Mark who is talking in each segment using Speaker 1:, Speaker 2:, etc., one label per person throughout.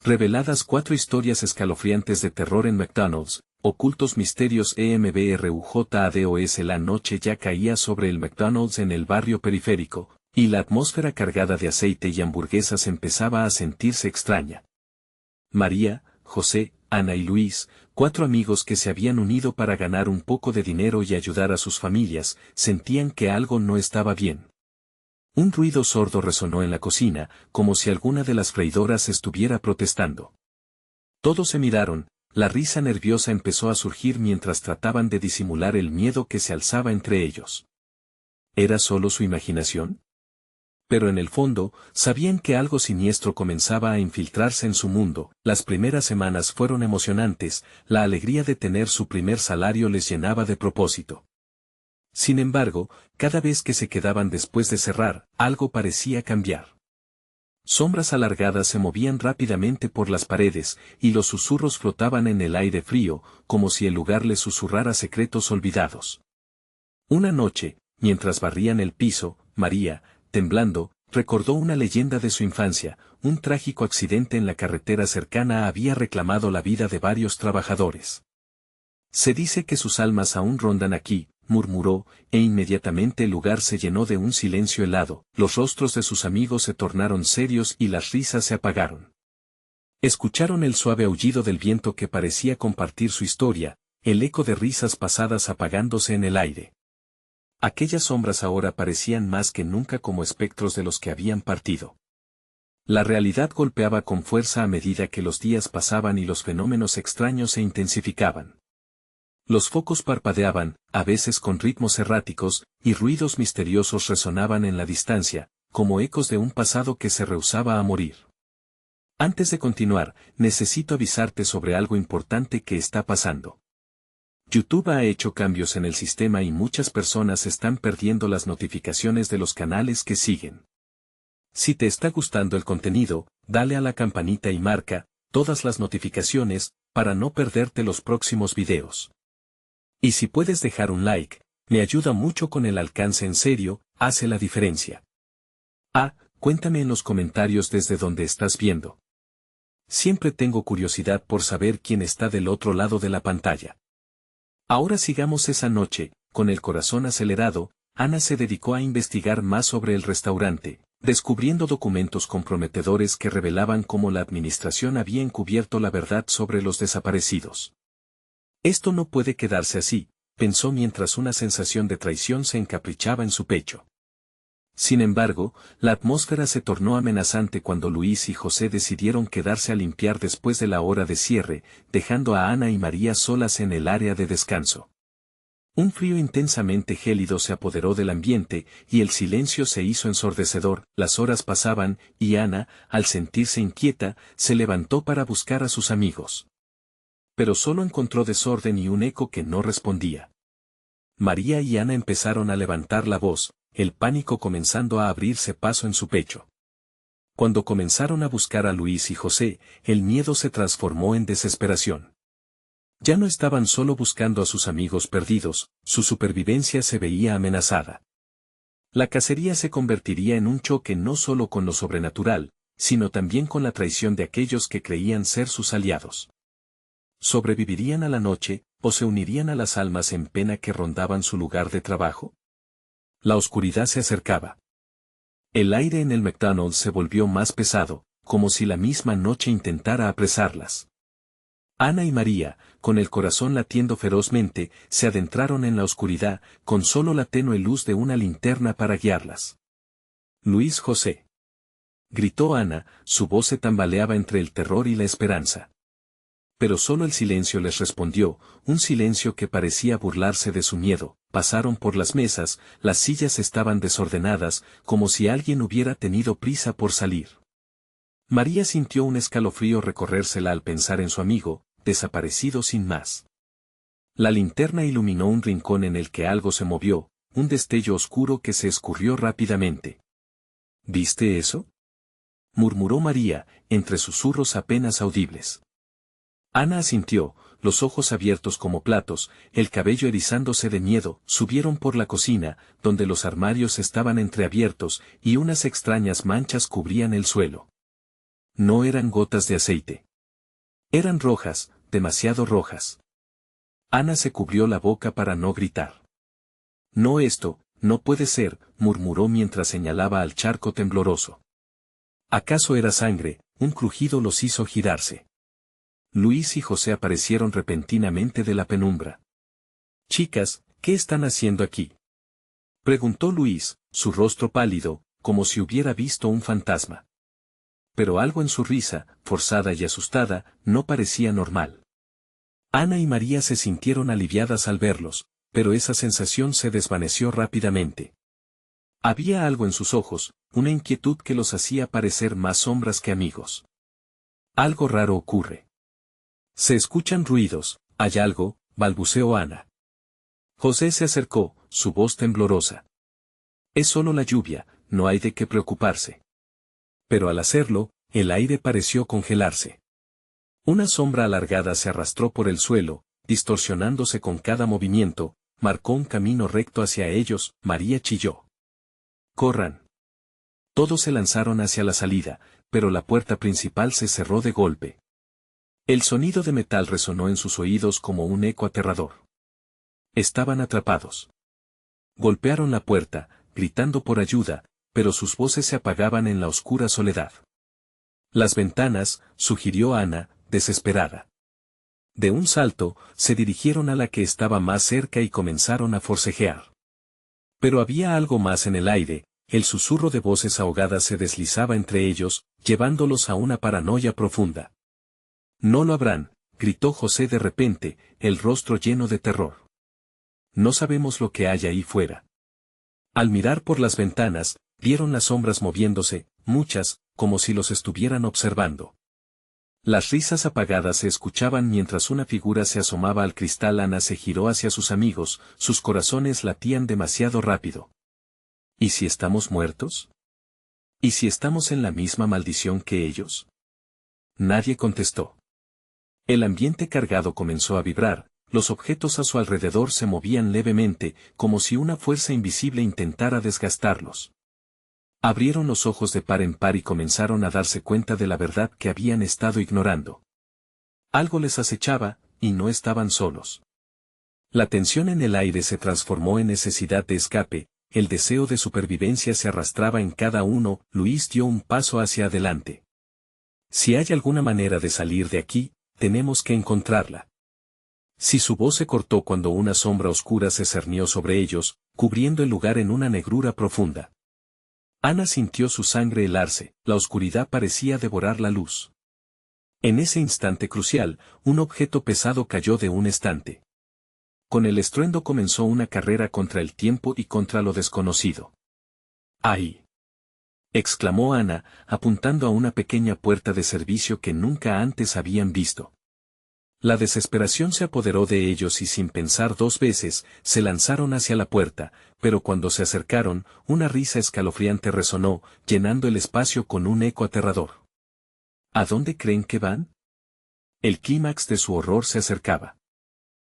Speaker 1: Reveladas 4 historias escalofriantes de terror en McDonald's, ocultos misterios EMBRUJADOS. La noche ya caía sobre el McDonald's en el barrio periférico, y la atmósfera cargada de aceite y hamburguesas empezaba a sentirse extraña. María, José, Ana y Luis, 4 amigos que se habían unido para ganar un poco de dinero y ayudar a sus familias, sentían que algo no estaba bien. Un ruido sordo resonó en la cocina, como si alguna de las freidoras estuviera protestando. Todos se miraron, la risa nerviosa empezó a surgir mientras trataban de disimular el miedo que se alzaba entre ellos. ¿Era solo su imaginación? Pero en el fondo, sabían que algo siniestro comenzaba a infiltrarse en su mundo. Las primeras semanas fueron emocionantes, la alegría de tener su primer salario les llenaba de propósito. Sin embargo, cada vez que se quedaban después de cerrar, algo parecía cambiar. Sombras alargadas se movían rápidamente por las paredes, y los susurros flotaban en el aire frío, como si el lugar les susurrara secretos olvidados. Una noche, mientras barrían el piso, María, temblando, recordó una leyenda de su infancia. Un trágico accidente en la carretera cercana había reclamado la vida de varios trabajadores. Se dice que sus almas aún rondan aquí, murmuró, e inmediatamente el lugar se llenó de un silencio helado. Los rostros de sus amigos se tornaron serios y las risas se apagaron. Escucharon el suave aullido del viento que parecía compartir su historia, el eco de risas pasadas apagándose en el aire. Aquellas sombras ahora parecían más que nunca como espectros de los que habían partido. La realidad golpeaba con fuerza a medida que los días pasaban y los fenómenos extraños se intensificaban. Los focos parpadeaban, a veces con ritmos erráticos, y ruidos misteriosos resonaban en la distancia, como ecos de un pasado que se rehusaba a morir. Antes de continuar, necesito avisarte sobre algo importante que está pasando. YouTube ha hecho cambios en el sistema y muchas personas están perdiendo las notificaciones de los canales que siguen. Si te está gustando el contenido, dale a la campanita y marca todas las notificaciones para no perderte los próximos videos. Y si puedes dejar un like, me ayuda mucho con el alcance. En serio, hace la diferencia. Cuéntame en los comentarios desde donde estás viendo. Siempre tengo curiosidad por saber quién está del otro lado de la pantalla. Ahora sigamos. Esa noche, con el corazón acelerado, Ana se dedicó a investigar más sobre el restaurante, descubriendo documentos comprometedores que revelaban cómo la administración había encubierto la verdad sobre los desaparecidos. Esto no puede quedarse así, pensó mientras una sensación de traición se encaprichaba en su pecho. Sin embargo, la atmósfera se tornó amenazante cuando Luis y José decidieron quedarse a limpiar después de la hora de cierre, dejando a Ana y María solas en el área de descanso. Un frío intensamente gélido se apoderó del ambiente, y el silencio se hizo ensordecedor. Las horas pasaban, y Ana, al sentirse inquieta, se levantó para buscar a sus amigos. Pero solo encontró desorden y un eco que no respondía. María y Ana empezaron a levantar la voz, el pánico comenzando a abrirse paso en su pecho. Cuando comenzaron a buscar a Luis y José, el miedo se transformó en desesperación. Ya no estaban solo buscando a sus amigos perdidos, su supervivencia se veía amenazada. La cacería se convertiría en un choque no solo con lo sobrenatural, sino también con la traición de aquellos que creían ser sus aliados. ¿Sobrevivirían a la noche, o se unirían a las almas en pena que rondaban su lugar de trabajo? La oscuridad se acercaba. El aire en el McDonald's se volvió más pesado, como si la misma noche intentara apresarlas. Ana y María, con el corazón latiendo ferozmente, se adentraron en la oscuridad, con solo la tenue luz de una linterna para guiarlas. Luis José. Gritó Ana, su voz se tambaleaba entre el terror y la esperanza. Pero solo el silencio les respondió, un silencio que parecía burlarse de su miedo. Pasaron por las mesas, las sillas estaban desordenadas, como si alguien hubiera tenido prisa por salir. María sintió un escalofrío recorrérsela al pensar en su amigo, desaparecido sin más. La linterna iluminó un rincón en el que algo se movió, un destello oscuro que se escurrió rápidamente. ¿Viste eso?, murmuró María, entre susurros apenas audibles. Ana asintió, los ojos abiertos como platos, el cabello erizándose de miedo. Subieron por la cocina, donde los armarios estaban entreabiertos, y unas extrañas manchas cubrían el suelo. No eran gotas de aceite. Eran rojas, demasiado rojas. Ana se cubrió la boca para no gritar. No, esto, no puede ser, murmuró mientras señalaba al charco tembloroso. ¿Acaso era sangre? Un crujido los hizo girarse. Luis y José aparecieron repentinamente de la penumbra. Chicas, ¿qué están haciendo aquí?, preguntó Luis, su rostro pálido, como si hubiera visto un fantasma. Pero algo en su risa, forzada y asustada, no parecía normal. Ana y María se sintieron aliviadas al verlos, pero esa sensación se desvaneció rápidamente. Había algo en sus ojos, una inquietud que los hacía parecer más sombras que amigos. Algo raro ocurre. Se escuchan ruidos, hay algo, balbuceó Ana. José se acercó, su voz temblorosa. Es solo la lluvia, no hay de qué preocuparse. Pero al hacerlo, el aire pareció congelarse. Una sombra alargada se arrastró por el suelo, distorsionándose con cada movimiento, marcó un camino recto hacia ellos. María chilló. ¡Corran! Todos se lanzaron hacia la salida, pero la puerta principal se cerró de golpe. El sonido de metal resonó en sus oídos como un eco aterrador. Estaban atrapados. Golpearon la puerta, gritando por ayuda, pero sus voces se apagaban en la oscura soledad. Las ventanas, sugirió Ana, desesperada. De un salto, se dirigieron a la que estaba más cerca y comenzaron a forcejear. Pero había algo más en el aire, el susurro de voces ahogadas se deslizaba entre ellos, llevándolos a una paranoia profunda. No lo habrán, gritó José de repente, el rostro lleno de terror. No sabemos lo que hay ahí fuera. Al mirar por las ventanas, vieron las sombras moviéndose, muchas, como si los estuvieran observando. Las risas apagadas se escuchaban mientras una figura se asomaba al cristal. Ana se giró hacia sus amigos, sus corazones latían demasiado rápido. ¿Y si estamos muertos? ¿Y si estamos en la misma maldición que ellos? Nadie contestó. El ambiente cargado comenzó a vibrar, los objetos a su alrededor se movían levemente, como si una fuerza invisible intentara desgastarlos. Abrieron los ojos de par en par y comenzaron a darse cuenta de la verdad que habían estado ignorando. Algo les acechaba, y no estaban solos. La tensión en el aire se transformó en necesidad de escape, el deseo de supervivencia se arrastraba en cada uno. Luis dio un paso hacia adelante. Si hay alguna manera de salir de aquí, tenemos que encontrarla. Si su voz se cortó cuando una sombra oscura se cernió sobre ellos, cubriendo el lugar en una negrura profunda. Ana sintió su sangre helarse, la oscuridad parecía devorar la luz. En ese instante crucial, un objeto pesado cayó de un estante. Con el estruendo comenzó una carrera contra el tiempo y contra lo desconocido. ¡Ay!, exclamó Ana, apuntando a una pequeña puerta de servicio que nunca antes habían visto. La desesperación se apoderó de ellos y sin pensar dos veces, se lanzaron hacia la puerta, pero cuando se acercaron, una risa escalofriante resonó, llenando el espacio con un eco aterrador. ¿A dónde creen que van? El clímax de su horror se acercaba.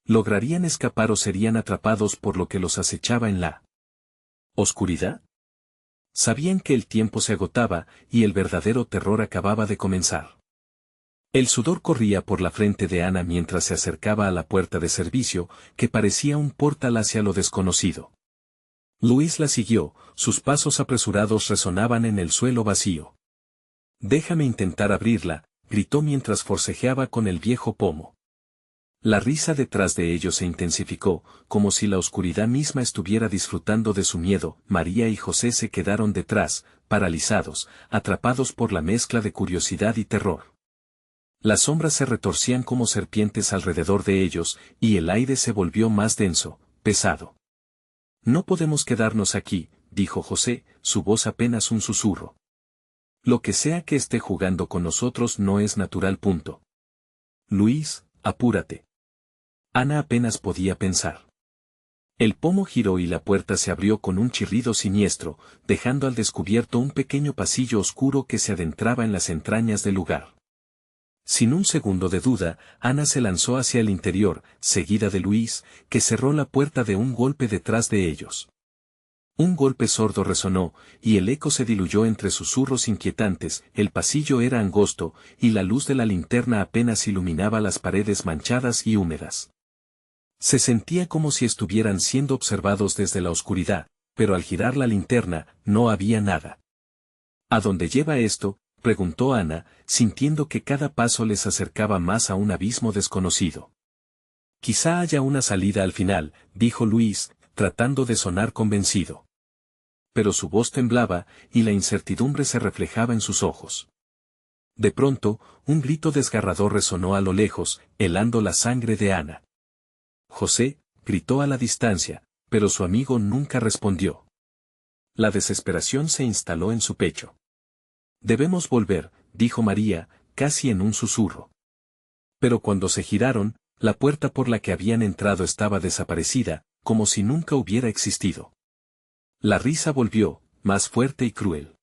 Speaker 1: ¿Lograrían escapar o serían atrapados por lo que los acechaba en la oscuridad? Sabían que el tiempo se agotaba, y el verdadero terror acababa de comenzar. El sudor corría por la frente de Ana mientras se acercaba a la puerta de servicio, que parecía un portal hacia lo desconocido. Luis la siguió, sus pasos apresurados resonaban en el suelo vacío. «Déjame intentar abrirla», gritó mientras forcejeaba con el viejo pomo. La risa detrás de ellos se intensificó, como si la oscuridad misma estuviera disfrutando de su miedo. María y José se quedaron detrás, paralizados, atrapados por la mezcla de curiosidad y terror. Las sombras se retorcían como serpientes alrededor de ellos, y el aire se volvió más denso, pesado. «No podemos quedarnos aquí», dijo José, su voz apenas un susurro. «Lo que sea que esté jugando con nosotros no es natural. Luis, apúrate». Ana apenas podía pensar. El pomo giró y la puerta se abrió con un chirrido siniestro, dejando al descubierto un pequeño pasillo oscuro que se adentraba en las entrañas del lugar. Sin un segundo de duda, Ana se lanzó hacia el interior, seguida de Luis, que cerró la puerta de un golpe detrás de ellos. Un golpe sordo resonó, y el eco se diluyó entre susurros inquietantes. El pasillo era angosto, y la luz de la linterna apenas iluminaba las paredes manchadas y húmedas. Se sentía como si estuvieran siendo observados desde la oscuridad, pero al girar la linterna, no había nada. ¿A dónde lleva esto?, preguntó Ana, sintiendo que cada paso les acercaba más a un abismo desconocido. Quizá haya una salida al final, dijo Luis, tratando de sonar convencido. Pero su voz temblaba, y la incertidumbre se reflejaba en sus ojos. De pronto, un grito desgarrador resonó a lo lejos, helando la sangre de Ana. José, gritó a la distancia, pero su amigo nunca respondió. La desesperación se instaló en su pecho. Debemos volver, dijo María, casi en un susurro. Pero cuando se giraron, la puerta por la que habían entrado estaba desaparecida, como si nunca hubiera existido. La risa volvió, más fuerte y cruel.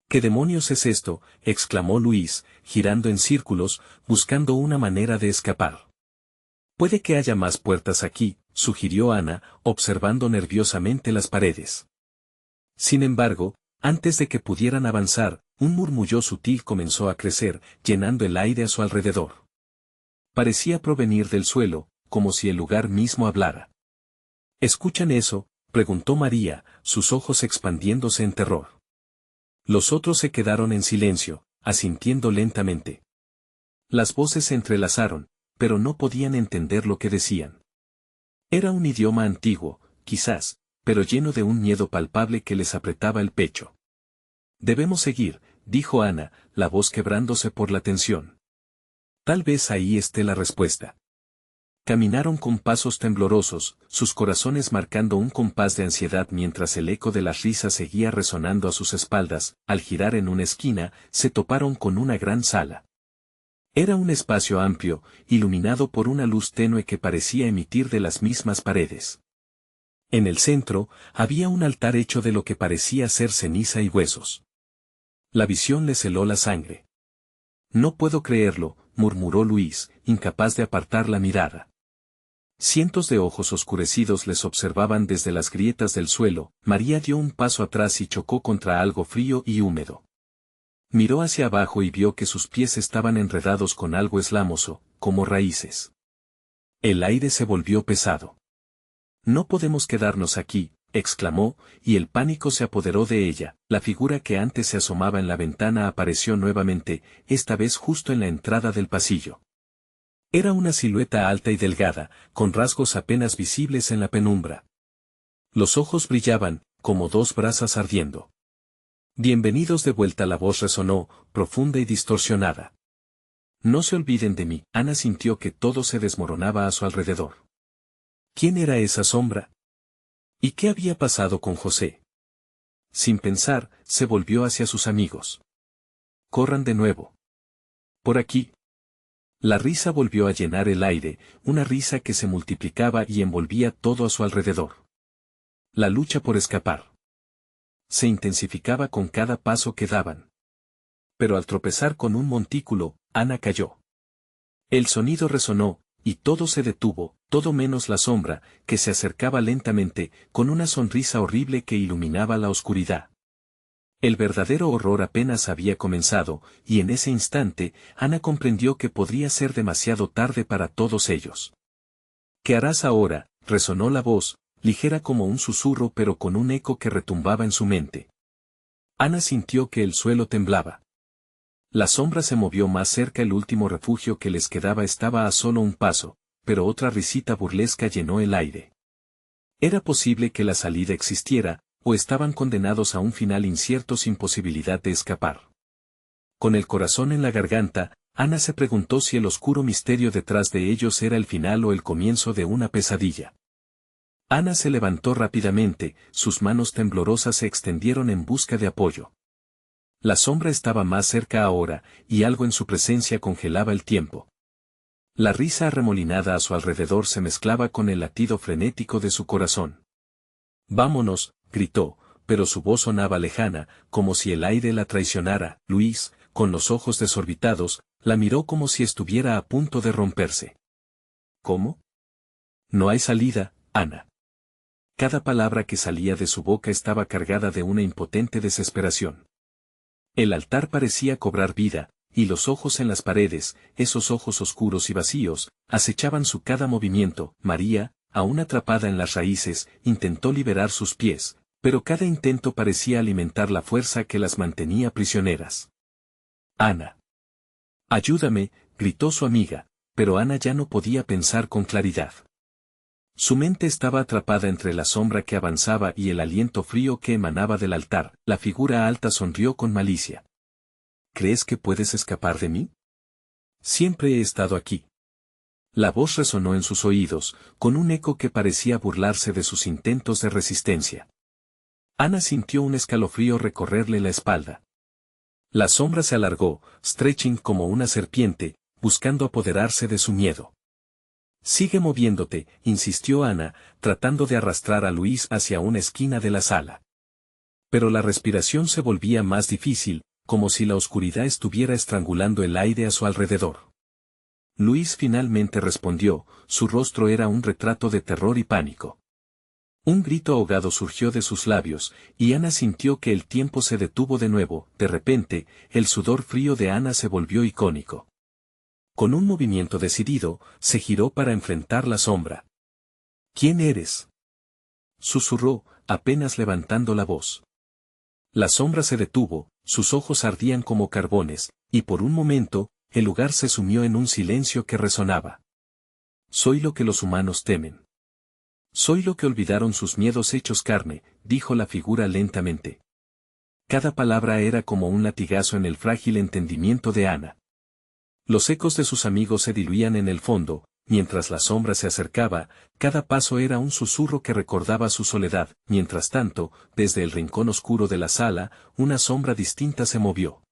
Speaker 1: ¿Qué demonios es esto?, exclamó Luis, girando en círculos, buscando una manera de escapar. Puede que haya más puertas aquí, sugirió Ana, observando nerviosamente las paredes. Sin embargo, antes de que pudieran avanzar, un murmullo sutil comenzó a crecer, llenando el aire a su alrededor. Parecía provenir del suelo, como si el lugar mismo hablara. ¿Escuchan eso?, preguntó María, sus ojos expandiéndose en terror. Los otros se quedaron en silencio, asintiendo lentamente. Las voces se entrelazaron, pero no podían entender lo que decían. Era un idioma antiguo, quizás, pero lleno de un miedo palpable que les apretaba el pecho. Debemos seguir, dijo Ana, la voz quebrándose por la tensión. Tal vez ahí esté la respuesta. Caminaron con pasos temblorosos, sus corazones marcando un compás de ansiedad mientras el eco de las risas seguía resonando a sus espaldas. Al girar en una esquina, se toparon con una gran sala. Era un espacio amplio, iluminado por una luz tenue que parecía emitir de las mismas paredes. En el centro, había un altar hecho de lo que parecía ser ceniza y huesos. La visión les heló la sangre. No puedo creerlo, murmuró Luis, incapaz de apartar la mirada. Cientos de ojos oscurecidos les observaban desde las grietas del suelo. María dio un paso atrás y chocó contra algo frío y húmedo. Miró hacia abajo y vio que sus pies estaban enredados con algo eslamoso, como raíces. El aire se volvió pesado. No podemos quedarnos aquí, exclamó, y el pánico se apoderó de ella. La figura que antes se asomaba en la ventana apareció nuevamente, esta vez justo en la entrada del pasillo. Era una silueta alta y delgada, con rasgos apenas visibles en la penumbra. Los ojos brillaban, como dos brasas ardiendo. Bienvenidos de vuelta, la voz resonó, profunda y distorsionada. No se olviden de mí. Ana sintió que todo se desmoronaba a su alrededor. ¿Quién era esa sombra? ¿Y qué había pasado con José? Sin pensar, se volvió hacia sus amigos. Corran de nuevo. Por aquí. La risa volvió a llenar el aire, una risa que se multiplicaba y envolvía todo a su alrededor. La lucha por escapar se intensificaba con cada paso que daban. Pero al tropezar con un montículo, Ana cayó. El sonido resonó, y todo se detuvo, todo menos la sombra, que se acercaba lentamente, con una sonrisa horrible que iluminaba la oscuridad. El verdadero horror apenas había comenzado, y en ese instante, Ana comprendió que podría ser demasiado tarde para todos ellos. ¿Qué harás ahora?, resonó la voz, ligera como un susurro pero con un eco que retumbaba en su mente. Ana sintió que el suelo temblaba. La sombra se movió más cerca, el último refugio que les quedaba estaba a solo un paso, pero otra risita burlesca llenó el aire. Era posible que la salida existiera, o estaban condenados a un final incierto sin posibilidad de escapar. Con el corazón en la garganta, Ana se preguntó si el oscuro misterio detrás de ellos era el final o el comienzo de una pesadilla. Ana se levantó rápidamente, sus manos temblorosas se extendieron en busca de apoyo. La sombra estaba más cerca ahora, y algo en su presencia congelaba el tiempo. La risa arremolinada a su alrededor se mezclaba con el latido frenético de su corazón. «Vámonos», gritó, pero su voz sonaba lejana, como si el aire la traicionara. Luis, con los ojos desorbitados, la miró como si estuviera a punto de romperse. «¿Cómo? No hay salida, Ana». Cada palabra que salía de su boca estaba cargada de una impotente desesperación. El altar parecía cobrar vida, y los ojos en las paredes, esos ojos oscuros y vacíos, acechaban su cada movimiento. María, aún atrapada en las raíces, intentó liberar sus pies, pero cada intento parecía alimentar la fuerza que las mantenía prisioneras. Ana. Ayúdame, gritó su amiga, pero Ana ya no podía pensar con claridad. Su mente estaba atrapada entre la sombra que avanzaba y el aliento frío que emanaba del altar. La figura alta sonrió con malicia. ¿Crees que puedes escapar de mí? Siempre he estado aquí. La voz resonó en sus oídos, con un eco que parecía burlarse de sus intentos de resistencia. Ana sintió un escalofrío recorrerle la espalda. La sombra se alargó, stretching como una serpiente, buscando apoderarse de su miedo. Sigue moviéndote, insistió Ana, tratando de arrastrar a Luis hacia una esquina de la sala. Pero la respiración se volvía más difícil, como si la oscuridad estuviera estrangulando el aire a su alrededor. Luis finalmente respondió, su rostro era un retrato de terror y pánico. Un grito ahogado surgió de sus labios, y Ana sintió que el tiempo se detuvo de nuevo. De repente, el sudor frío de Ana se volvió icónico. Con un movimiento decidido, se giró para enfrentar la sombra. ¿Quién eres?, susurró, apenas levantando la voz. La sombra se detuvo, sus ojos ardían como carbones, y por un momento, el lugar se sumió en un silencio que resonaba. Soy lo que los humanos temen. Soy lo que olvidaron sus miedos hechos carne, dijo la figura lentamente. Cada palabra era como un latigazo en el frágil entendimiento de Ana. Los ecos de sus amigos se diluían en el fondo, mientras la sombra se acercaba, cada paso era un susurro que recordaba su soledad. Mientras tanto, desde el rincón oscuro de la sala, una sombra distinta se movió.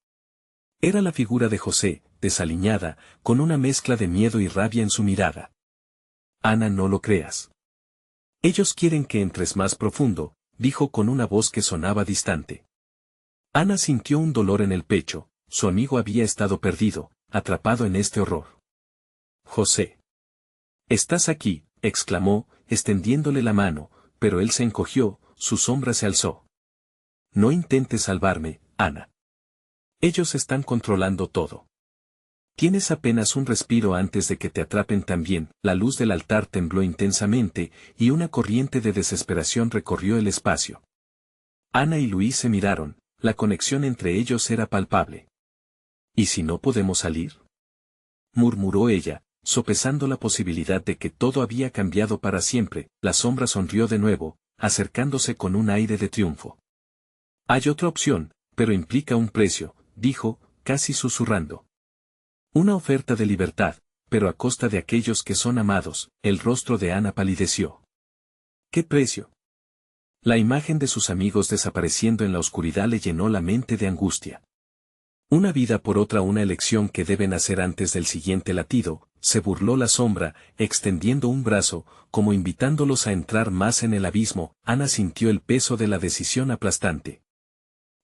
Speaker 1: Era la figura de José, desaliñada, con una mezcla de miedo y rabia en su mirada. Ana, no lo creas. Ellos quieren que entres más profundo, dijo con una voz que sonaba distante. Ana sintió un dolor en el pecho, su amigo había estado perdido, atrapado en este horror. José. Estás aquí, exclamó, extendiéndole la mano, pero él se encogió, su sombra se alzó. No intentes salvarme, Ana. Ellos están controlando todo. Tienes apenas un respiro antes de que te atrapen también. La luz del altar tembló intensamente, y una corriente de desesperación recorrió el espacio. Ana y Luis se miraron, la conexión entre ellos era palpable. ¿Y si no podemos salir?, murmuró ella, sopesando la posibilidad de que todo había cambiado para siempre. La sombra sonrió de nuevo, acercándose con un aire de triunfo. Hay otra opción, pero implica un precio, dijo, casi susurrando. Una oferta de libertad, pero a costa de aquellos que son amados. El rostro de Ana palideció. ¿Qué precio? La imagen de sus amigos desapareciendo en la oscuridad le llenó la mente de angustia. Una vida por otra, una elección que deben hacer antes del siguiente latido, se burló la sombra, extendiendo un brazo, como invitándolos a entrar más en el abismo. Ana sintió el peso de la decisión aplastante.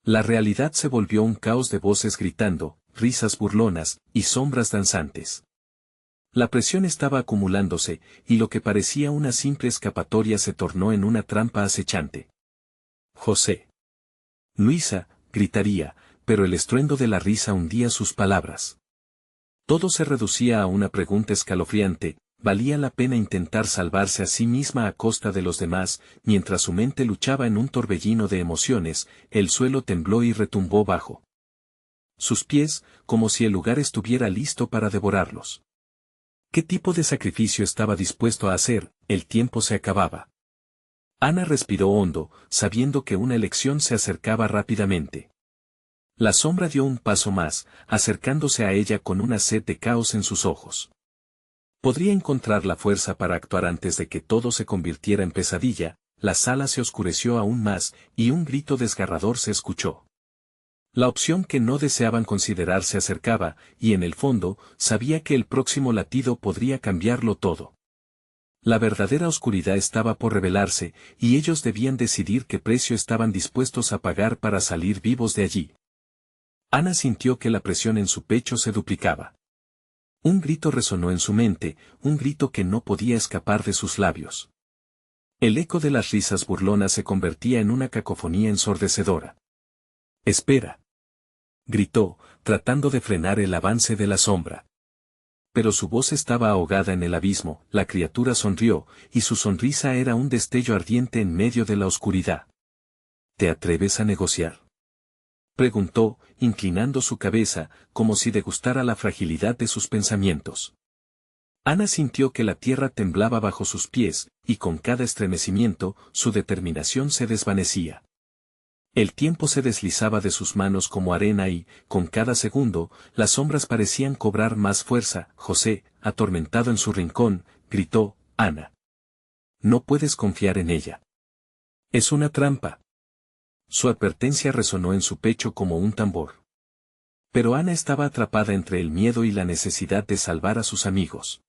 Speaker 1: La realidad se volvió un caos de voces gritando, risas burlonas, y sombras danzantes. La presión estaba acumulándose, y lo que parecía una simple escapatoria se tornó en una trampa acechante. José. Luisa, gritaría, pero el estruendo de la risa hundía sus palabras. Todo se reducía a una pregunta escalofriante: ¿valía la pena intentar salvarse a sí misma a costa de los demás? Mientras su mente luchaba en un torbellino de emociones, el suelo tembló y retumbó bajo sus pies, como si el lugar estuviera listo para devorarlos. ¿Qué tipo de sacrificio estaba dispuesto a hacer? El tiempo se acababa. Ana respiró hondo, sabiendo que una elección se acercaba rápidamente. La sombra dio un paso más, acercándose a ella con una sed de caos en sus ojos. Podría encontrar la fuerza para actuar antes de que todo se convirtiera en pesadilla. La sala se oscureció aún más, y un grito desgarrador se escuchó. La opción que no deseaban considerar se acercaba, y en el fondo, sabía que el próximo latido podría cambiarlo todo. La verdadera oscuridad estaba por revelarse, y ellos debían decidir qué precio estaban dispuestos a pagar para salir vivos de allí. Ana sintió que la presión en su pecho se duplicaba. Un grito resonó en su mente, un grito que no podía escapar de sus labios. El eco de las risas burlonas se convertía en una cacofonía ensordecedora. «Espera», gritó, tratando de frenar el avance de la sombra. Pero su voz estaba ahogada en el abismo. La criatura sonrió, y su sonrisa era un destello ardiente en medio de la oscuridad. «¿Te atreves a negociar?», preguntó, inclinando su cabeza, como si degustara la fragilidad de sus pensamientos. Ana sintió que la tierra temblaba bajo sus pies, y con cada estremecimiento, su determinación se desvanecía. El tiempo se deslizaba de sus manos como arena y, con cada segundo, las sombras parecían cobrar más fuerza. José, atormentado en su rincón, gritó: «Ana. No puedes confiar en ella. Es una trampa». Su advertencia resonó en su pecho como un tambor. Pero Ana estaba atrapada entre el miedo y la necesidad de salvar a sus amigos.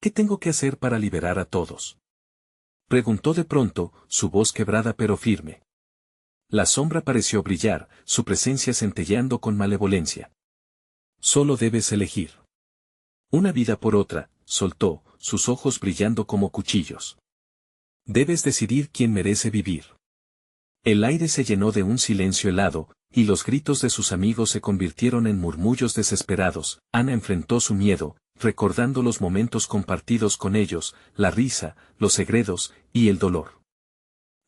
Speaker 1: «¿Qué tengo que hacer para liberar a todos?», preguntó de pronto, su voz quebrada pero firme. La sombra pareció brillar, su presencia centelleando con malevolencia. «Solo debes elegir una vida por otra», soltó, sus ojos brillando como cuchillos. «Debes decidir quién merece vivir». El aire se llenó de un silencio helado, y los gritos de sus amigos se convirtieron en murmullos desesperados. Ana enfrentó su miedo, recordando los momentos compartidos con ellos, la risa, los segredos, y el dolor.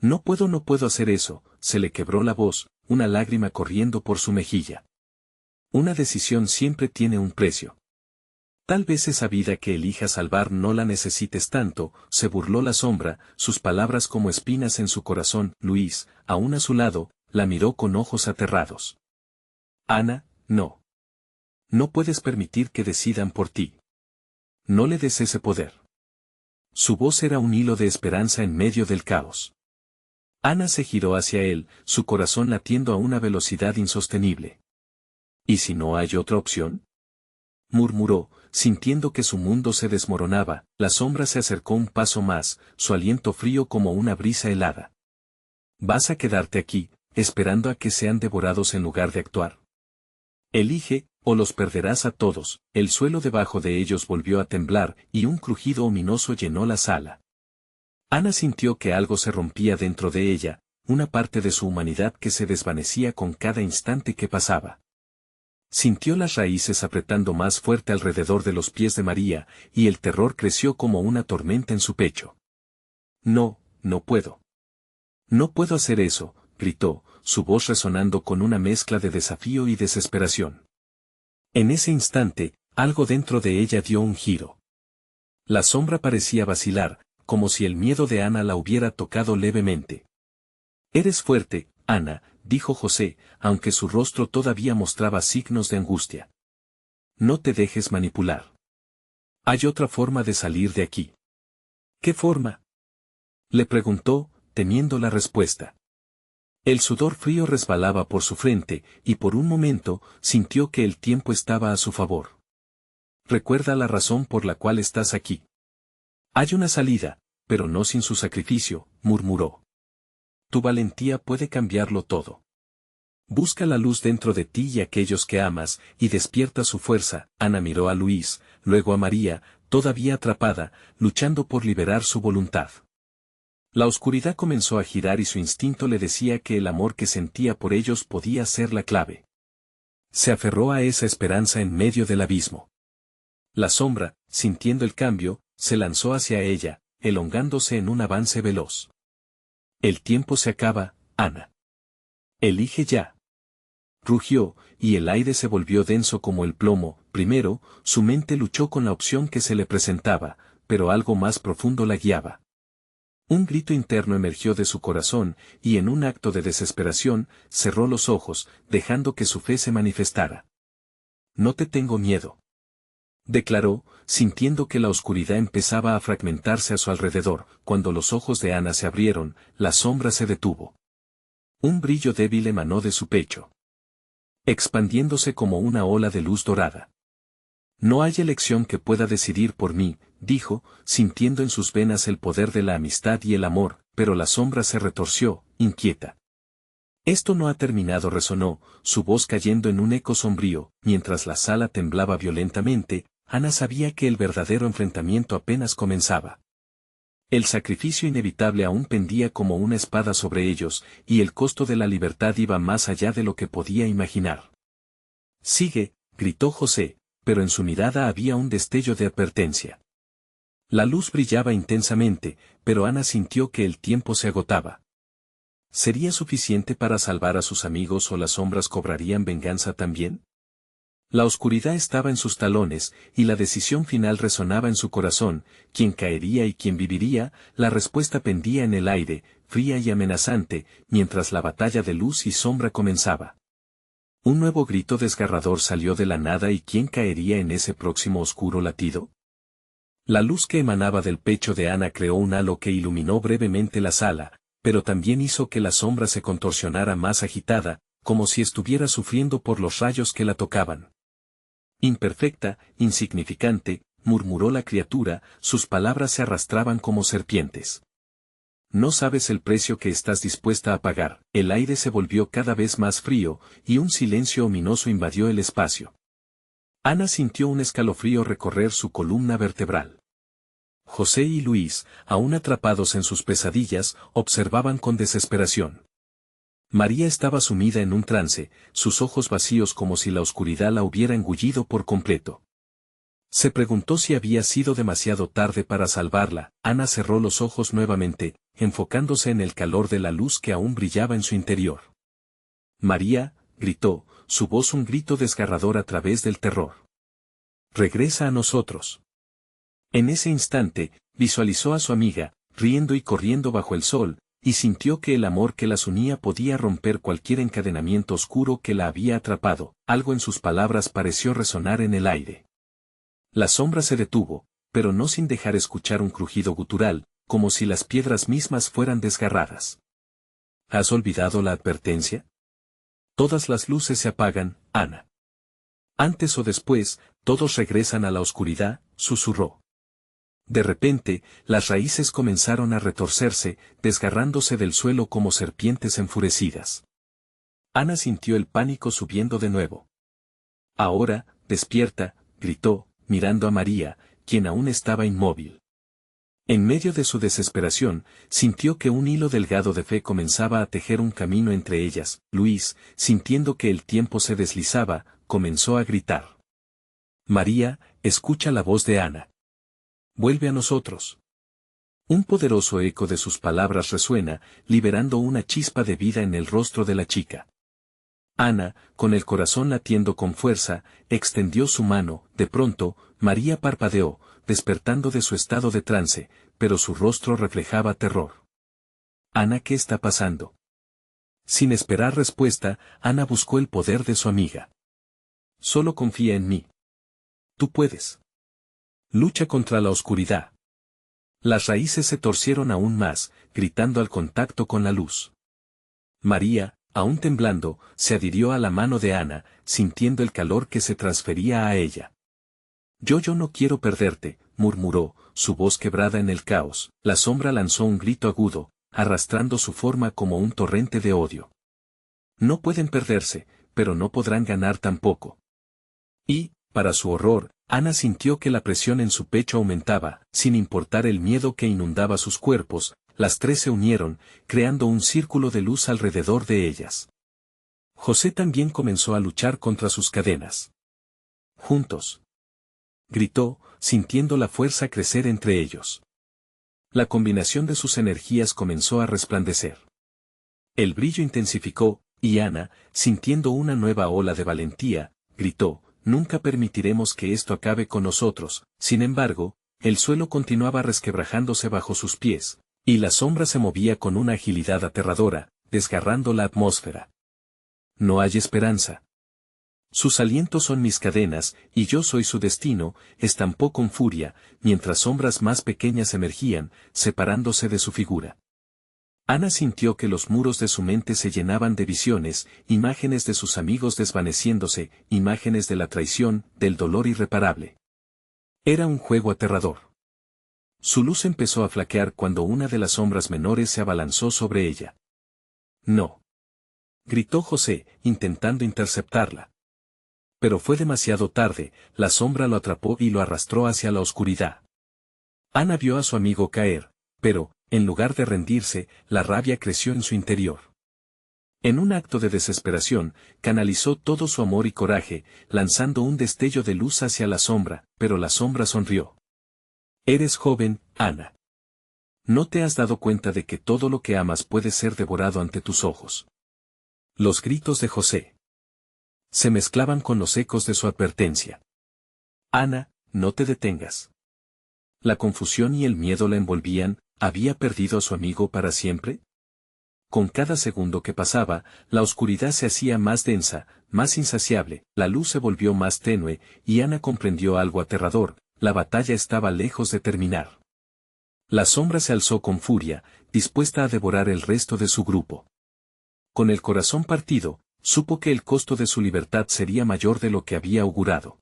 Speaker 1: «No puedo hacer eso», se le quebró la voz, una lágrima corriendo por su mejilla. «Una decisión siempre tiene un precio. Tal vez esa vida que elijas salvar no la necesites tanto», se burló la sombra, sus palabras como espinas en su corazón. Luis, aún a su lado, la miró con ojos aterrados. «Ana, no. No puedes permitir que decidan por ti. No le des ese poder». Su voz era un hilo de esperanza en medio del caos. Ana se giró hacia él, su corazón latiendo a una velocidad insostenible. «¿Y si no hay otra opción?», murmuró, sintiendo que su mundo se desmoronaba. La sombra se acercó un paso más, su aliento frío como una brisa helada. «¿Vas a quedarte aquí, esperando a que sean devorados en lugar de actuar? Elige, o los perderás a todos». El suelo debajo de ellos volvió a temblar, y un crujido ominoso llenó la sala. Ana sintió que algo se rompía dentro de ella, una parte de su humanidad que se desvanecía con cada instante que pasaba. Sintió las raíces apretando más fuerte alrededor de los pies de María, y el terror creció como una tormenta en su pecho. «No, no puedo. No puedo hacer eso», gritó, su voz resonando con una mezcla de desafío y desesperación. En ese instante, algo dentro de ella dio un giro. La sombra parecía vacilar, como si el miedo de Ana la hubiera tocado levemente. «Eres fuerte, Ana», dijo José, aunque su rostro todavía mostraba signos de angustia. «No te dejes manipular. Hay otra forma de salir de aquí». «¿Qué forma?», le preguntó, temiendo la respuesta. El sudor frío resbalaba por su frente, y por un momento, sintió que el tiempo estaba a su favor. «Recuerda la razón por la cual estás aquí. Hay una salida, pero no sin su sacrificio», murmuró. «Tu valentía puede cambiarlo todo. Busca la luz dentro de ti y aquellos que amas, y despierta su fuerza». Ana miró a Luis, luego a María, todavía atrapada, luchando por liberar su voluntad. La oscuridad comenzó a girar y su instinto le decía que el amor que sentía por ellos podía ser la clave. Se aferró a esa esperanza en medio del abismo. La sombra, sintiendo el cambio, se lanzó hacia ella, elongándose en un avance veloz. «El tiempo se acaba, Ana. Elige ya», rugió, y el aire se volvió denso como el plomo. Primero, su mente luchó con la opción que se le presentaba, pero algo más profundo la guiaba. Un grito interno emergió de su corazón, y en un acto de desesperación, cerró los ojos, dejando que su fe se manifestara. «No te tengo miedo», declaró, sintiendo que la oscuridad empezaba a fragmentarse a su alrededor. Cuando los ojos de Ana se abrieron, la sombra se detuvo. Un brillo débil emanó de su pecho, expandiéndose como una ola de luz dorada. «No hay elección que pueda decidir por mí», dijo, sintiendo en sus venas el poder de la amistad y el amor, pero la sombra se retorció, inquieta. «Esto no ha terminado», resonó, su voz cayendo en un eco sombrío. Mientras la sala temblaba violentamente, Ana sabía que el verdadero enfrentamiento apenas comenzaba. El sacrificio inevitable aún pendía como una espada sobre ellos, y el costo de la libertad iba más allá de lo que podía imaginar. «Sigue», gritó José, pero en su mirada había un destello de advertencia. La luz brillaba intensamente, pero Ana sintió que el tiempo se agotaba. ¿Sería suficiente para salvar a sus amigos o las sombras cobrarían venganza también? La oscuridad estaba en sus talones, y la decisión final resonaba en su corazón: quién caería y quién viviría. La respuesta pendía en el aire, fría y amenazante, mientras la batalla de luz y sombra comenzaba. Un nuevo grito desgarrador salió de la nada, y ¿quién caería en ese próximo oscuro latido? La luz que emanaba del pecho de Ana creó un halo que iluminó brevemente la sala, pero también hizo que la sombra se contorsionara más agitada, como si estuviera sufriendo por los rayos que la tocaban. «Imperfecta, insignificante», murmuró la criatura, sus palabras se arrastraban como serpientes. «No sabes el precio que estás dispuesta a pagar». El aire se volvió cada vez más frío, y un silencio ominoso invadió el espacio. Ana sintió un escalofrío recorrer su columna vertebral. José y Luis, aún atrapados en sus pesadillas, observaban con desesperación. María estaba sumida en un trance, sus ojos vacíos como si la oscuridad la hubiera engullido por completo. Se preguntó si había sido demasiado tarde para salvarla. Ana cerró los ojos nuevamente, enfocándose en el calor de la luz que aún brillaba en su interior. «María», gritó, su voz un grito desgarrador a través del terror. «Regresa a nosotros». En ese instante, visualizó a su amiga, riendo y corriendo bajo el sol, y sintió que el amor que las unía podía romper cualquier encadenamiento oscuro que la había atrapado. Algo en sus palabras pareció resonar en el aire. La sombra se detuvo, pero no sin dejar escuchar un crujido gutural, como si las piedras mismas fueran desgarradas. ¿Has olvidado la advertencia? Todas las luces se apagan, Ana. Antes o después, todos regresan a la oscuridad, susurró. De repente, las raíces comenzaron a retorcerse, desgarrándose del suelo como serpientes enfurecidas. Ana sintió el pánico subiendo de nuevo. «Ahora, despierta», gritó, mirando a María, quien aún estaba inmóvil. En medio de su desesperación, sintió que un hilo delgado de fe comenzaba a tejer un camino entre ellas. Luis, sintiendo que el tiempo se deslizaba, comenzó a gritar. «María, escucha la voz de Ana. Vuelve a nosotros». Un poderoso eco de sus palabras resuena, liberando una chispa de vida en el rostro de la chica. Ana, con el corazón latiendo con fuerza, extendió su mano. De pronto, María parpadeó, despertando de su estado de trance, pero su rostro reflejaba terror. «Ana, ¿qué está pasando?». Sin esperar respuesta, Ana buscó el poder de su amiga. «Solo confía en mí. Tú puedes. Lucha contra la oscuridad». Las raíces se torcieron aún más, gritando al contacto con la luz. María, aún temblando, se adhirió a la mano de Ana, sintiendo el calor que se transfería a ella. Yo no quiero perderte», murmuró, su voz quebrada en el caos. La sombra lanzó un grito agudo, arrastrando su forma como un torrente de odio. «No pueden perderse, pero no podrán ganar tampoco». Y, para su horror, Ana sintió que la presión en su pecho aumentaba. Sin importar el miedo que inundaba sus cuerpos, las tres se unieron, creando un círculo de luz alrededor de ellas. José también comenzó a luchar contra sus cadenas. «Juntos», gritó, sintiendo la fuerza crecer entre ellos. La combinación de sus energías comenzó a resplandecer. El brillo intensificó, y Ana, sintiendo una nueva ola de valentía, gritó: «Nunca permitiremos que esto acabe con nosotros». Sin embargo, el suelo continuaba resquebrajándose bajo sus pies, y la sombra se movía con una agilidad aterradora, desgarrando la atmósfera. «No hay esperanza. Sus alientos son mis cadenas, y yo soy su destino», estampó con furia, mientras sombras más pequeñas emergían, separándose de su figura. Ana sintió que los muros de su mente se llenaban de visiones, imágenes de sus amigos desvaneciéndose, imágenes de la traición, del dolor irreparable. Era un juego aterrador. Su luz empezó a flaquear cuando una de las sombras menores se abalanzó sobre ella. «No», gritó José, intentando interceptarla. Pero fue demasiado tarde, la sombra lo atrapó y lo arrastró hacia la oscuridad. Ana vio a su amigo caer, Pero, en lugar de rendirse, la rabia creció en su interior. En un acto de desesperación, canalizó todo su amor y coraje, lanzando un destello de luz hacia la sombra, pero la sombra sonrió. Eres joven, Ana. ¿No te has dado cuenta de que todo lo que amas puede ser devorado ante tus ojos? Los gritos de José se mezclaban con los ecos de su advertencia. Ana, no te detengas. La confusión y el miedo la envolvían. ¿Había perdido a su amigo para siempre? Con cada segundo que pasaba, la oscuridad se hacía más densa, más insaciable, la luz se volvió más tenue, y Ana comprendió algo aterrador: la batalla estaba lejos de terminar. La sombra se alzó con furia, dispuesta a devorar el resto de su grupo. Con el corazón partido, supo que el costo de su libertad sería mayor de lo que había augurado.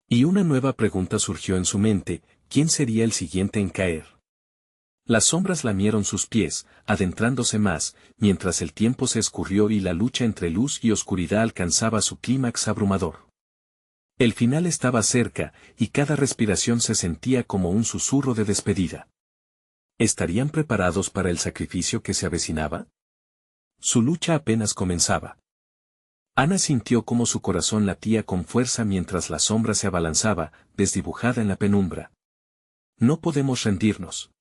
Speaker 1: Y una nueva pregunta surgió en su mente: ¿quién sería el siguiente en caer? Las sombras lamieron sus pies, adentrándose más, mientras el tiempo se escurrió y la lucha entre luz y oscuridad alcanzaba su clímax abrumador. El final estaba cerca, y cada respiración se sentía como un susurro de despedida. ¿Estarían preparados para el sacrificio que se avecinaba? Su lucha apenas comenzaba. Ana sintió cómo su corazón latía con fuerza mientras la sombra se abalanzaba, desdibujada en la penumbra. No podemos rendirnos,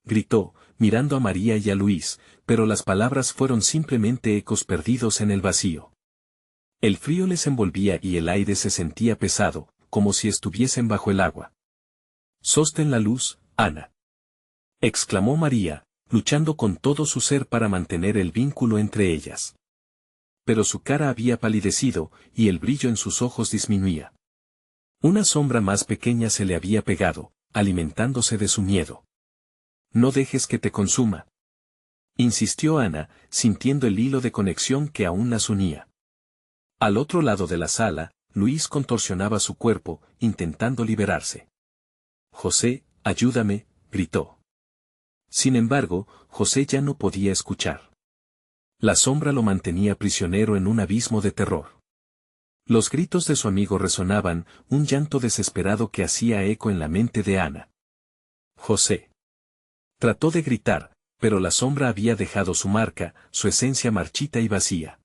Speaker 1: gritó, mirando a María y a Luis, pero las palabras fueron simplemente ecos perdidos en el vacío. El frío les envolvía y el aire se sentía pesado, como si estuviesen bajo el agua. «Sostén la luz, Ana», exclamó María, luchando con todo su ser para mantener el vínculo entre ellas. Pero su cara había palidecido, y el brillo en sus ojos disminuía. Una sombra más pequeña se le había pegado, alimentándose de su miedo. «No dejes que te consuma», insistió Ana, sintiendo el hilo de conexión que aún las unía. Al otro lado de la sala, Luis contorsionaba su cuerpo, intentando liberarse. «José, ayúdame», gritó. Sin embargo, José ya no podía escuchar. La sombra lo mantenía prisionero en un abismo de terror. Los gritos de su amigo resonaban, un llanto desesperado que hacía eco en la mente de Ana. «José». Trató de gritar, pero la sombra había dejado su marca, su esencia marchita y vacía.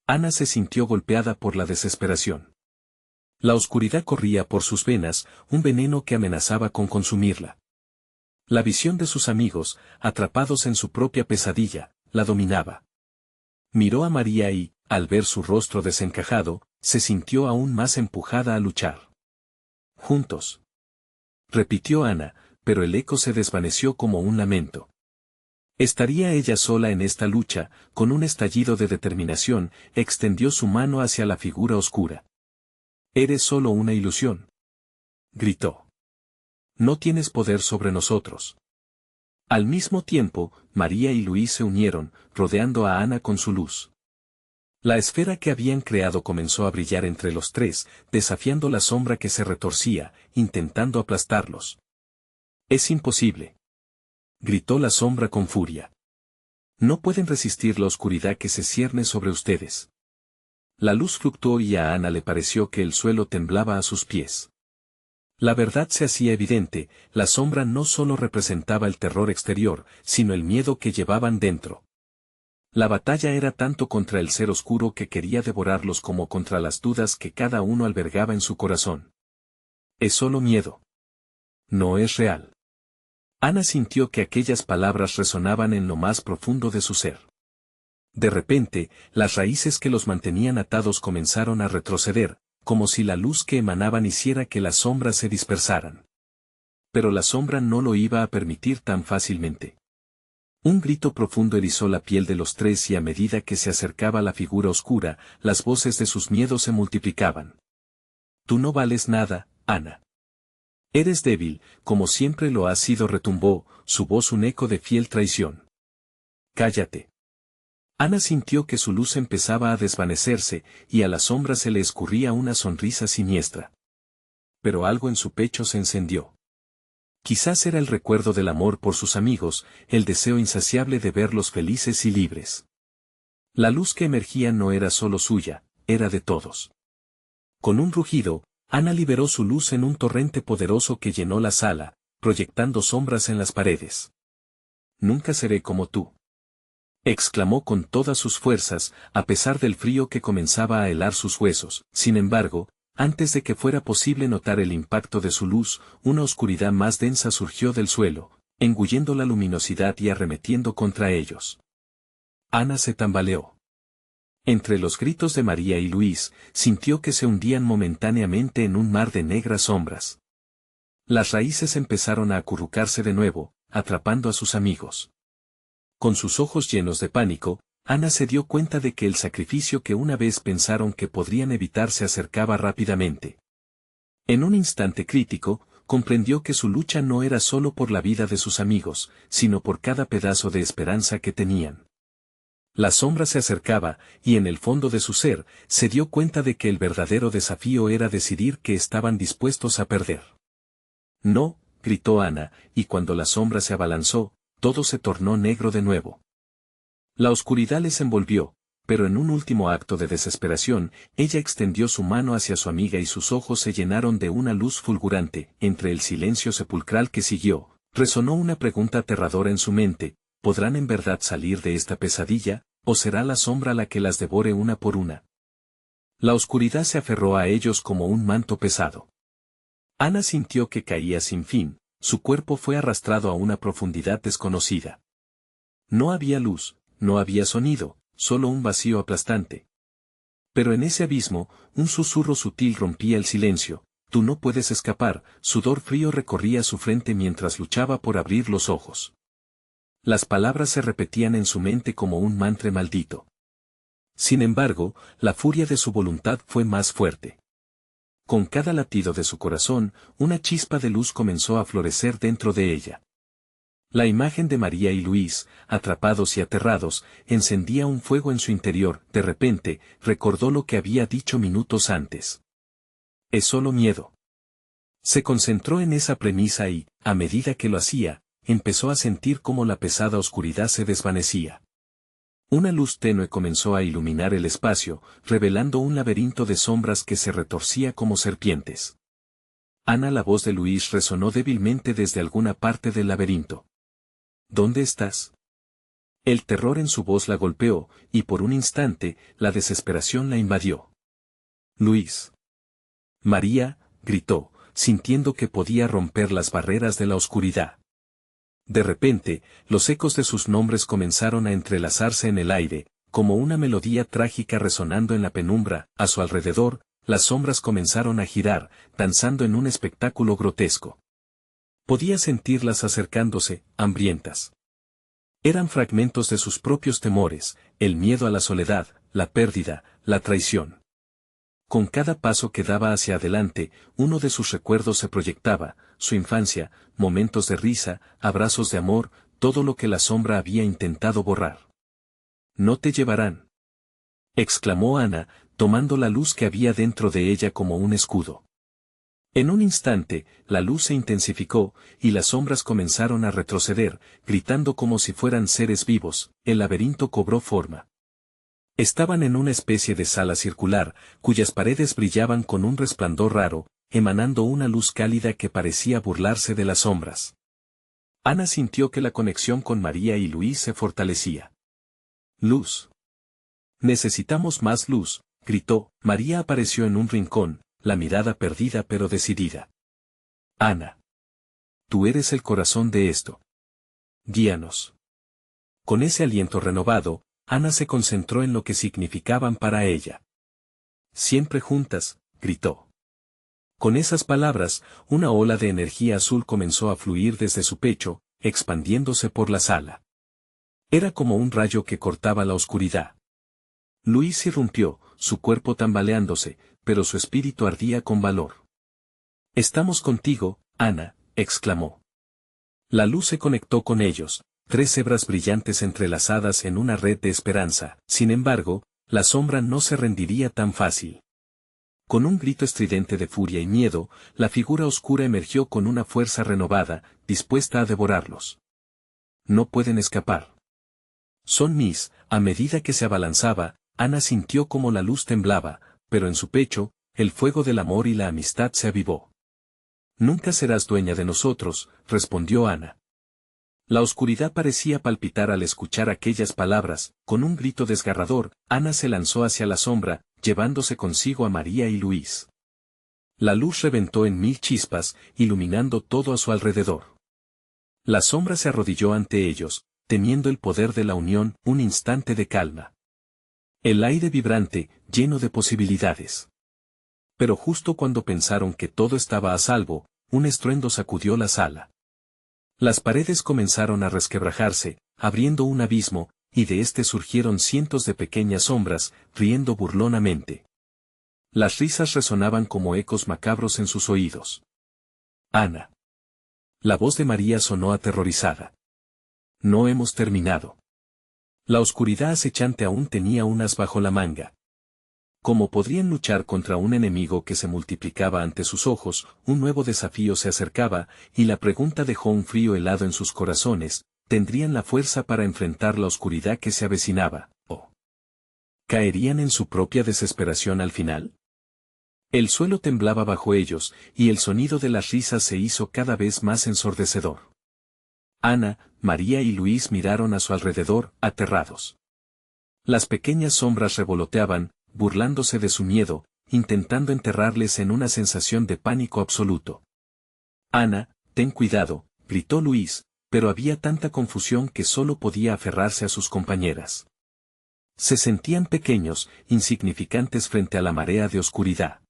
Speaker 1: Ana se sintió golpeada por la desesperación. La oscuridad corría por sus venas, un veneno que amenazaba con consumirla. La visión de sus amigos, atrapados en su propia pesadilla, la dominaba. Miró a María y, al ver su rostro desencajado, se sintió aún más empujada a luchar. «Juntos», repitió Ana, pero el eco se desvaneció como un lamento. ¿Estaría ella sola en esta lucha? Con un estallido de determinación, extendió su mano hacia la figura oscura. «Eres solo una ilusión», gritó. «No tienes poder sobre nosotros». Al mismo tiempo, María y Luis se unieron, rodeando a Ana con su luz. La esfera que habían creado comenzó a brillar entre los tres, desafiando la sombra que se retorcía, intentando aplastarlos. «Es imposible», gritó la sombra con furia. «No pueden resistir la oscuridad que se cierne sobre ustedes». La luz fluctuó y a Ana le pareció que el suelo temblaba a sus pies. La verdad se hacía evidente: la sombra no solo representaba el terror exterior, sino el miedo que llevaban dentro. La batalla era tanto contra el ser oscuro que quería devorarlos como contra las dudas que cada uno albergaba en su corazón. «Es solo miedo. No es real». Ana sintió que aquellas palabras resonaban en lo más profundo de su ser. De repente, las raíces que los mantenían atados comenzaron a retroceder, como si la luz que emanaban hiciera que las sombras se dispersaran. Pero la sombra no lo iba a permitir tan fácilmente. Un grito profundo erizó la piel de los tres y a medida que se acercaba la figura oscura, las voces de sus miedos se multiplicaban. «Tú no vales nada, Ana. Eres débil, como siempre lo has sido», retumbó, su voz un eco de fiel traición. «Cállate». Ana sintió que su luz empezaba a desvanecerse, y a la sombra se le escurría una sonrisa siniestra. Pero algo en su pecho se encendió. Quizás era el recuerdo del amor por sus amigos, el deseo insaciable de verlos felices y libres. La luz que emergía no era solo suya, era de todos. Con un rugido, Ana liberó su luz en un torrente poderoso que llenó la sala, proyectando sombras en las paredes. Nunca seré como tú. Exclamó con todas sus fuerzas, a pesar del frío que comenzaba a helar sus huesos. Sin embargo, antes de que fuera posible notar el impacto de su luz, una oscuridad más densa surgió del suelo, engullendo la luminosidad y arremetiendo contra ellos. Ana se tambaleó. Entre los gritos de María y Luis, sintió que se hundían momentáneamente en un mar de negras sombras. Las raíces empezaron a acurrucarse de nuevo, atrapando a sus amigos. Con sus ojos llenos de pánico, Ana se dio cuenta de que el sacrificio que una vez pensaron que podrían evitar se acercaba rápidamente. En un instante crítico, comprendió que su lucha no era solo por la vida de sus amigos, sino por cada pedazo de esperanza que tenían. La sombra se acercaba, y en el fondo de su ser, se dio cuenta de que el verdadero desafío era decidir qué estaban dispuestos a perder. No, gritó Ana, y cuando la sombra se abalanzó, todo se tornó negro de nuevo. La oscuridad les envolvió, pero en un último acto de desesperación, ella extendió su mano hacia su amiga y sus ojos se llenaron de una luz fulgurante. Entre el silencio sepulcral que siguió, resonó una pregunta aterradora en su mente: ¿podrán en verdad salir de esta pesadilla, o será la sombra la que las devore una por una? La oscuridad se aferró a ellos como un manto pesado. Ana sintió que caía sin fin, su cuerpo fue arrastrado a una profundidad desconocida. No había luz, no había sonido, solo un vacío aplastante. Pero en ese abismo, un susurro sutil rompía el silencio: tú no puedes escapar. Sudor frío recorría su frente mientras luchaba por abrir los ojos. Las palabras se repetían en su mente como un mantra maldito. Sin embargo, la furia de su voluntad fue más fuerte. Con cada latido de su corazón, una chispa de luz comenzó a florecer dentro de ella. La imagen de María y Luis, atrapados y aterrados, encendía un fuego en su interior. De repente, recordó lo que había dicho minutos antes. Es solo miedo. Se concentró en esa premisa y, a medida que lo hacía, empezó a sentir cómo la pesada oscuridad se desvanecía. Una luz tenue comenzó a iluminar el espacio, revelando un laberinto de sombras que se retorcía como serpientes. Ana, la voz de Luis resonó débilmente desde alguna parte del laberinto. ¿Dónde estás? El terror en su voz la golpeó, y por un instante, la desesperación la invadió. Luis. María, gritó, sintiendo que podía romper las barreras de la oscuridad. De repente, los ecos de sus nombres comenzaron a entrelazarse en el aire, como una melodía trágica resonando en la penumbra. A su alrededor, las sombras comenzaron a girar, danzando en un espectáculo grotesco. Podía sentirlas acercándose, hambrientas. Eran fragmentos de sus propios temores: el miedo a la soledad, la pérdida, la traición. Con cada paso que daba hacia adelante, uno de sus recuerdos se proyectaba: su infancia, momentos de risa, abrazos de amor, todo lo que la sombra había intentado borrar. No te llevarán, exclamó Ana, tomando la luz que había dentro de ella como un escudo. En un instante, la luz se intensificó, y las sombras comenzaron a retroceder, gritando como si fueran seres vivos. El laberinto cobró forma. Estaban en una especie de sala circular, cuyas paredes brillaban con un resplandor raro, emanando una luz cálida que parecía burlarse de las sombras. Ana sintió que la conexión con María y Luis se fortalecía. Luz. Necesitamos más luz, gritó. María apareció en un rincón, la mirada perdida pero decidida. Ana. Tú eres el corazón de esto. Guíanos. Con ese aliento renovado, Ana se concentró en lo que significaban para ella. Siempre juntas, gritó. Con esas palabras, una ola de energía azul comenzó a fluir desde su pecho, expandiéndose por la sala. Era como un rayo que cortaba la oscuridad. Luis irrumpió, su cuerpo tambaleándose, pero su espíritu ardía con valor. Estamos contigo, Ana, exclamó. La luz se conectó con ellos, 3 hebras brillantes entrelazadas en una red de esperanza. Sin embargo, la sombra no se rendiría tan fácil. Con un grito estridente de furia y miedo, la figura oscura emergió con una fuerza renovada, dispuesta a devorarlos. No pueden escapar. Son mis. A medida que se abalanzaba, Ana sintió como la luz temblaba, pero en su pecho, el fuego del amor y la amistad se avivó. Nunca serás dueña de nosotros, respondió Ana. La oscuridad parecía palpitar al escuchar aquellas palabras. Con un grito desgarrador, Ana se lanzó hacia la sombra, llevándose consigo a María y Luis. La luz reventó en 1000 chispas, iluminando todo a su alrededor. La sombra se arrodilló ante ellos, temiendo el poder de la unión. Un instante de calma. El aire vibrante, lleno de posibilidades. Pero justo cuando pensaron que todo estaba a salvo, un estruendo sacudió la sala. Las paredes comenzaron a resquebrajarse, abriendo un abismo, y de este surgieron cientos de pequeñas sombras, riendo burlonamente. Las risas resonaban como ecos macabros en sus oídos. Ana. La voz de María sonó aterrorizada. No hemos terminado. La oscuridad acechante aún tenía un as bajo la manga. ¿Cómo podrían luchar contra un enemigo que se multiplicaba ante sus ojos? Un nuevo desafío se acercaba, y la pregunta dejó un frío helado en sus corazones. ¿Tendrían la fuerza para enfrentar la oscuridad que se avecinaba, o caerían en su propia desesperación al final? El suelo temblaba bajo ellos, y el sonido de las risas se hizo cada vez más ensordecedor. Ana, María y Luis miraron a su alrededor, aterrados. Las pequeñas sombras revoloteaban, burlándose de su miedo, intentando enterrarles en una sensación de pánico absoluto. Ana, ten cuidado, gritó Luis, pero había tanta confusión que solo podía aferrarse a sus compañeras. Se sentían pequeños, insignificantes frente a la marea de oscuridad.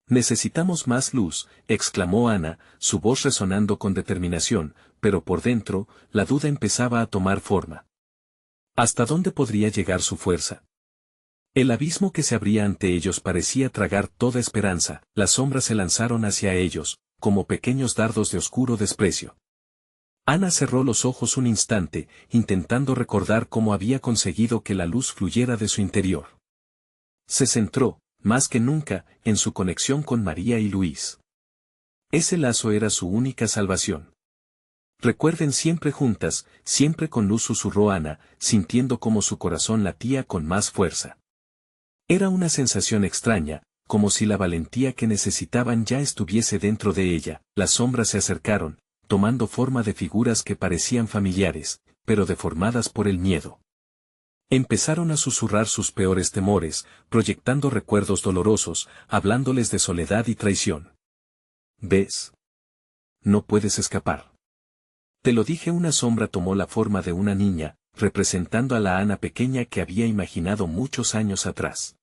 Speaker 1: Necesitamos más luz, exclamó Ana, su voz resonando con determinación, pero por dentro, la duda empezaba a tomar forma. ¿Hasta dónde podría llegar su fuerza? El abismo que se abría ante ellos parecía tragar toda esperanza. Las sombras se lanzaron hacia ellos, como pequeños dardos de oscuro desprecio. Ana cerró los ojos un instante, intentando recordar cómo había conseguido que la luz fluyera de su interior. Se centró, más que nunca, en su conexión con María y Luis. Ese lazo era su única salvación. Recuerden siempre juntas, siempre con luz, susurró Ana, sintiendo cómo su corazón latía con más fuerza. Era una sensación extraña, como si la valentía que necesitaban ya estuviese dentro de ella. Las sombras se acercaron, tomando forma de figuras que parecían familiares, pero deformadas por el miedo. Empezaron a susurrar sus peores temores, proyectando recuerdos dolorosos, hablándoles de soledad y traición. ¿Ves? No puedes escapar. Te lo dije. Una sombra tomó la forma de una niña, representando a la Ana pequeña que había imaginado muchos años atrás.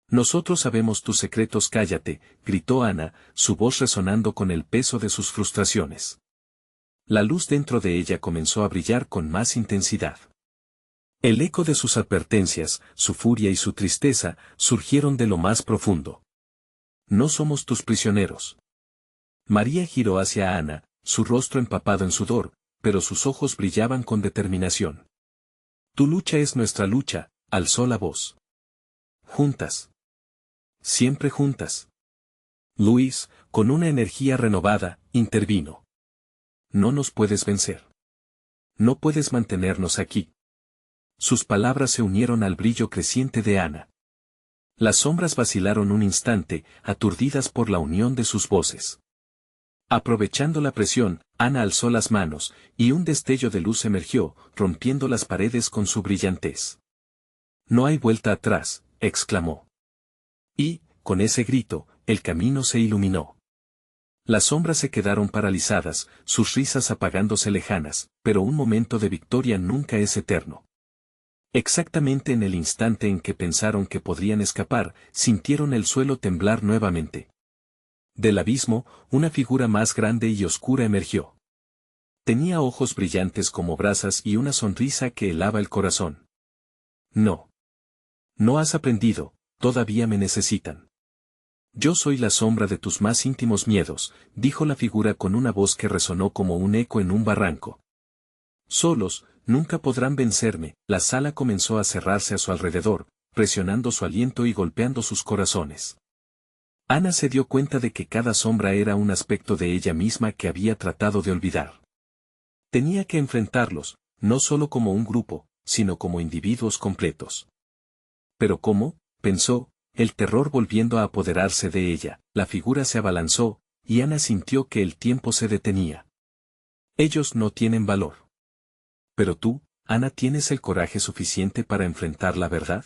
Speaker 1: Nosotros sabemos tus secretos. Cállate, gritó Ana, su voz resonando con el peso de sus frustraciones. La luz dentro de ella comenzó a brillar con más intensidad. El eco de sus advertencias, su furia y su tristeza, surgieron de lo más profundo. No somos tus prisioneros. María giró hacia Ana, su rostro empapado en sudor, pero sus ojos brillaban con determinación. Tu lucha es nuestra lucha, alzó la voz. Juntas. Siempre juntas. Luis, con una energía renovada, intervino. No nos puedes vencer. No puedes mantenernos aquí. Sus palabras se unieron al brillo creciente de Ana. Las sombras vacilaron un instante, aturdidas por la unión de sus voces. Aprovechando la presión, Ana alzó las manos, y un destello de luz emergió, rompiendo las paredes con su brillantez. No hay vuelta atrás, exclamó. Y, con ese grito, el camino se iluminó. Las sombras se quedaron paralizadas, sus risas apagándose lejanas, pero un momento de victoria nunca es eterno. Exactamente en el instante en que pensaron que podrían escapar, sintieron el suelo temblar nuevamente. Del abismo, una figura más grande y oscura emergió. Tenía ojos brillantes como brasas y una sonrisa que helaba el corazón. No. No has aprendido, todavía me necesitan. Yo soy la sombra de tus más íntimos miedos, dijo la figura con una voz que resonó como un eco en un barranco. Solos, nunca podrán vencerme. La sala comenzó a cerrarse a su alrededor, presionando su aliento y golpeando sus corazones. Ana se dio cuenta de que cada sombra era un aspecto de ella misma que había tratado de olvidar. Tenía que enfrentarlos, no solo como un grupo, sino como individuos completos. ¿Pero cómo?, pensó, el terror volviendo a apoderarse de ella. La figura se abalanzó, y Ana sintió que el tiempo se detenía. Ellos no tienen valor. Pero tú, Ana, ¿tienes el coraje suficiente para enfrentar la verdad?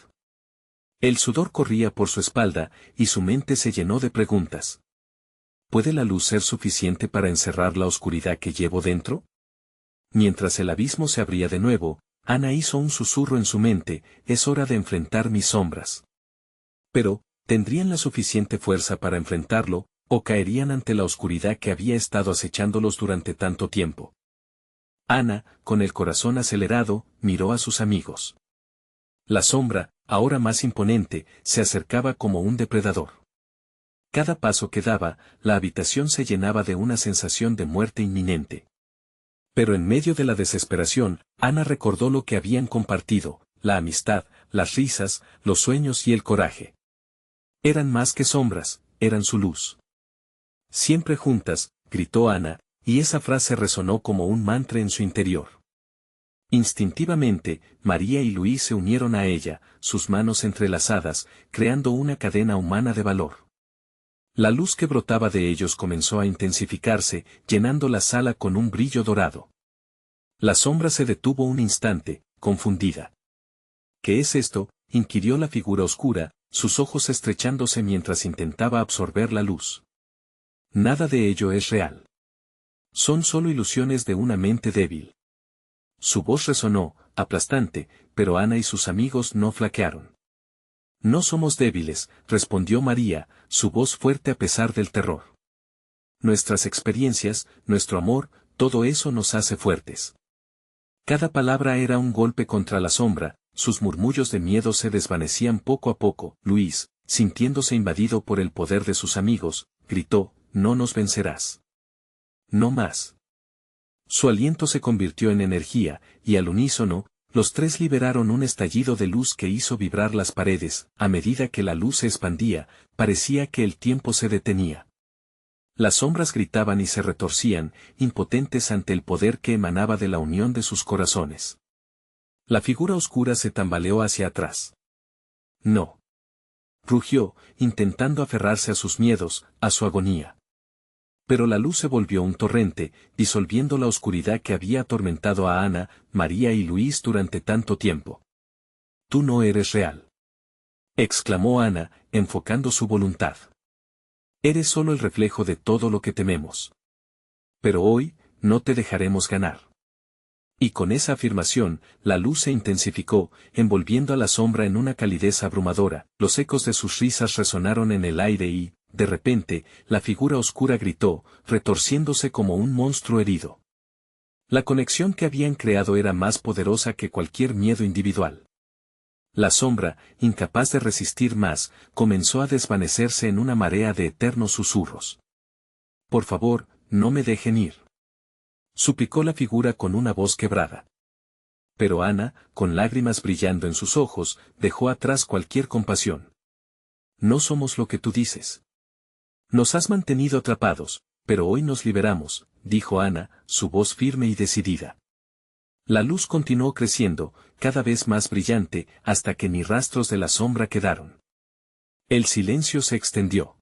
Speaker 1: El sudor corría por su espalda, y su mente se llenó de preguntas. ¿Puede la luz ser suficiente para encerrar la oscuridad que llevo dentro? Mientras el abismo se abría de nuevo, Ana hizo un susurro en su mente: es hora de enfrentar mis sombras. Pero, ¿tendrían la suficiente fuerza para enfrentarlo, o caerían ante la oscuridad que había estado acechándolos durante tanto tiempo? Ana, con el corazón acelerado, miró a sus amigos. La sombra, ahora más imponente, se acercaba como un depredador. Cada paso que daba, la habitación se llenaba de una sensación de muerte inminente. Pero en medio de la desesperación, Ana recordó lo que habían compartido: la amistad, las risas, los sueños y el coraje. Eran más que sombras, eran su luz. Siempre juntas, gritó Ana, y esa frase resonó como un mantra en su interior. Instintivamente, María y Luis se unieron a ella, sus manos entrelazadas, creando una cadena humana de valor. La luz que brotaba de ellos comenzó a intensificarse, llenando la sala con un brillo dorado. La sombra se detuvo un instante, confundida. ¿Qué es esto?, inquirió la figura oscura, sus ojos estrechándose mientras intentaba absorber la luz. Nada de ello es real. Son solo ilusiones de una mente débil. Su voz resonó, aplastante, pero Ana y sus amigos no flaquearon. No somos débiles, respondió María, su voz fuerte a pesar del terror. Nuestras experiencias, nuestro amor, todo eso nos hace fuertes. Cada palabra era un golpe contra la sombra, sus murmullos de miedo se desvanecían poco a poco. Luis, sintiéndose invadido por el poder de sus amigos, gritó: no nos vencerás. No más. Su aliento se convirtió en energía, y al unísono, los tres liberaron un estallido de luz que hizo vibrar las paredes. A medida que la luz se expandía, parecía que el tiempo se detenía. Las sombras gritaban y se retorcían, impotentes ante el poder que emanaba de la unión de sus corazones. La figura oscura se tambaleó hacia atrás. No. Rugió, intentando aferrarse a sus miedos, a su agonía. Pero la luz se volvió un torrente, disolviendo la oscuridad que había atormentado a Ana, María y Luis durante tanto tiempo. Tú no eres real, exclamó Ana, enfocando su voluntad. Eres solo el reflejo de todo lo que tememos. Pero hoy, no te dejaremos ganar. Y con esa afirmación, la luz se intensificó, envolviendo a la sombra en una calidez abrumadora. Los ecos de sus risas resonaron en el aire y, de repente, la figura oscura gritó, retorciéndose como un monstruo herido. La conexión que habían creado era más poderosa que cualquier miedo individual. La sombra, incapaz de resistir más, comenzó a desvanecerse en una marea de eternos susurros. Por favor, no me dejen ir, suplicó la figura con una voz quebrada. Pero Ana, con lágrimas brillando en sus ojos, dejó atrás cualquier compasión. No somos lo que tú dices. Nos has mantenido atrapados, pero hoy nos liberamos, dijo Ana, su voz firme y decidida. La luz continuó creciendo, cada vez más brillante, hasta que ni rastros de la sombra quedaron. El silencio se extendió.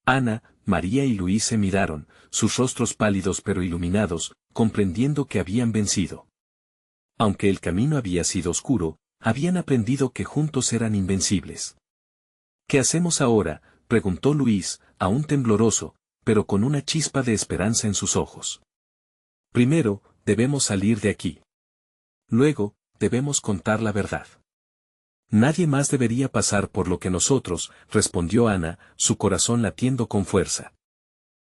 Speaker 1: Ana, María y Luis se miraron, sus rostros pálidos pero iluminados, comprendiendo que habían vencido. Aunque el camino había sido oscuro, habían aprendido que juntos eran invencibles. ¿Qué hacemos ahora?, preguntó Luis, aún tembloroso, pero con una chispa de esperanza en sus ojos. Primero, debemos salir de aquí. Luego, debemos contar la verdad. Nadie más debería pasar por lo que nosotros, respondió Ana, su corazón latiendo con fuerza.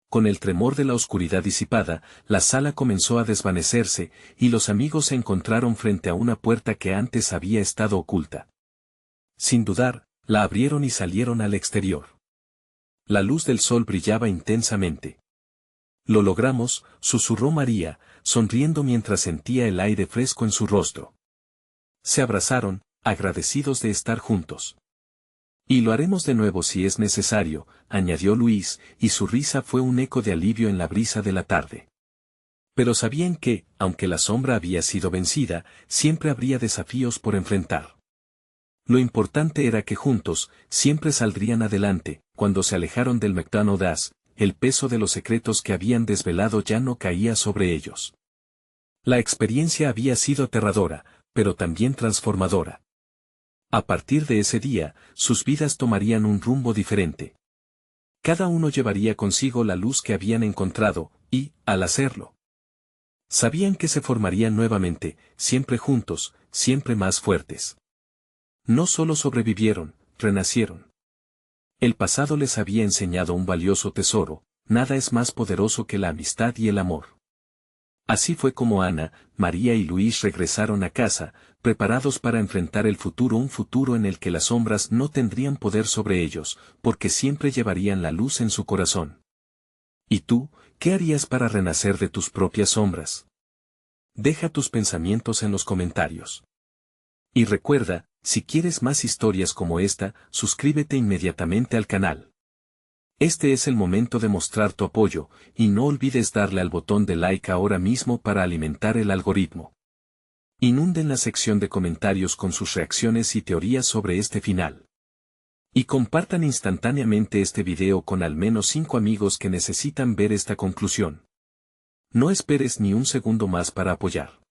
Speaker 1: Con el tremor de la oscuridad disipada, la sala comenzó a desvanecerse, y los amigos se encontraron frente a una puerta que antes había estado oculta. Sin dudar, la abrieron y salieron al exterior. La luz del sol brillaba intensamente. Lo logramos, susurró María, sonriendo mientras sentía el aire fresco en su rostro. Se abrazaron, agradecidos de estar juntos. Y lo haremos de nuevo si es necesario, añadió Luis, y su risa fue un eco de alivio en la brisa de la tarde. Pero sabían que, aunque la sombra había sido vencida, siempre habría desafíos por enfrentar. Lo importante era que juntos, siempre saldrían adelante. Cuando se alejaron del McDonald's, el peso de los secretos que habían desvelado ya no caía sobre ellos. La experiencia había sido aterradora, pero también transformadora. A partir de ese día, sus vidas tomarían un rumbo diferente. Cada uno llevaría consigo la luz que habían encontrado, y, al hacerlo, sabían que se formarían nuevamente, siempre juntos, siempre más fuertes. No solo sobrevivieron, renacieron. El pasado les había enseñado un valioso tesoro, nada es más poderoso que la amistad y el amor. Así fue como Ana, María y Luis regresaron a casa, preparados para enfrentar el futuro, un futuro en el que las sombras no tendrían poder sobre ellos, porque siempre llevarían la luz en su corazón. ¿Y tú, qué harías para renacer de tus propias sombras? Deja tus pensamientos en los comentarios. Y recuerda, si quieres más historias como esta, suscríbete inmediatamente al canal. Este es el momento de mostrar tu apoyo, y no olvides darle al botón de like ahora mismo para alimentar el algoritmo. Inunden la sección de comentarios con sus reacciones y teorías sobre este final. Y compartan instantáneamente este video con al menos 5 amigos que necesitan ver esta conclusión. No esperes ni un segundo más para apoyar.